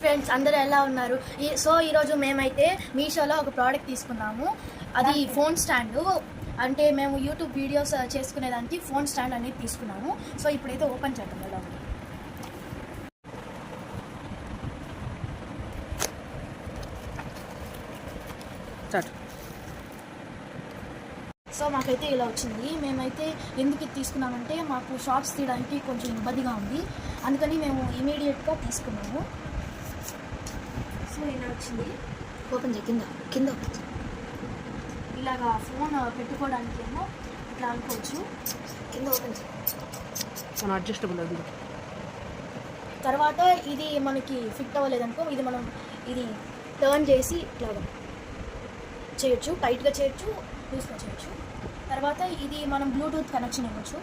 Friends అందరూ ఎలా ఉన్నారు? ఈరోజు మేమైతే మీషోలో ఒక ప్రోడక్ట్ తీసుకున్నాము. అది ఫోన్ స్టాండ్. అంటే మేము యూట్యూబ్ వీడియోస్ చేసుకునేదానికి ఫోన్ స్టాండ్ అనేది తీసుకున్నాము. సో ఇప్పుడైతే ఓపెన్ చేద్దాం ఎలా ఉంది. సో మాకైతే ఇలా వచ్చింది. మేమైతే ఎందుకు ఇది తీసుకున్నామంటే మాకు షార్ట్స్ తీయడానికి కొంచెం ఇబ్బందిగా ఉంది, అందుకని మేము ఇమీడియట్గా తీసుకున్నాము. సో ఇలా వచ్చింది. ఓపెన్ చేయి, కింద కింద ఇలాగా ఫోన్ పెట్టుకోవడానికి ఏమో ఇట్లా అనుకోవచ్చు. కింద ఓపెన్ చేయి, మన అడ్జస్టబుల్ అది. తర్వాత ఇది మనకి ఫిట్ అవ్వలేదనుకో ఇది మనం ఇది టర్న్ చేసి ఇట్లాగా చేయొచ్చు, టైట్గా చేయొచ్చు, లూజ్గా చేయొచ్చు. తర్వాత ఇది మనం బ్లూటూత్ కనెక్షన్ ఇవ్వచ్చు,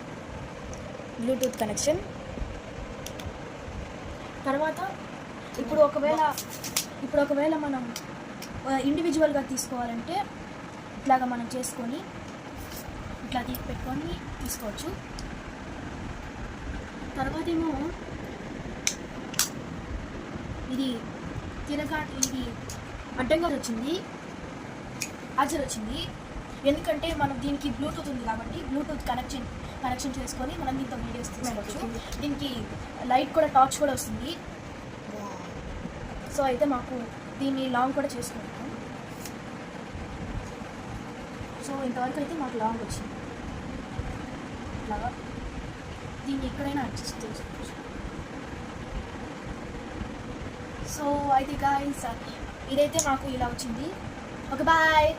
బ్లూటూత్ కనెక్షన్. తర్వాత ఇప్పుడు ఒకవేళ మనం ఇండివిజువల్గా తీసుకోవాలంటే ఇట్లాగా మనం చేసుకొని ఇట్లా పెట్టుకొని తీసుకోవచ్చు. తర్వాత ఏమో ఇది ఇది అడ్డంగా వచ్చింది, ఆర్చర్ వచ్చింది. ఎందుకంటే మనం దీనికి బ్లూటూత్ ఉంది కాబట్టి బ్లూటూత్ కనెక్షన్ చేసుకొని మనం దీంతో వీడియోస్ తీసుకోవచ్చు. దీనికి లైట్ కూడా, టార్చ్ కూడా వస్తుంది. సో అయితే మాకు దీన్ని లాంగ్ కూడా చేసుకుంటాం. సో ఇంతవరకు అయితే మాకు లాంగ్ వచ్చింది. ఇట్లాగా దీన్ని ఎక్కడైనా అడ్జస్ట్ చేసుకోవచ్చు. సో అయితే గాయ్స్ ఇదైతే మాకు ఇలా వచ్చింది. Okay bye.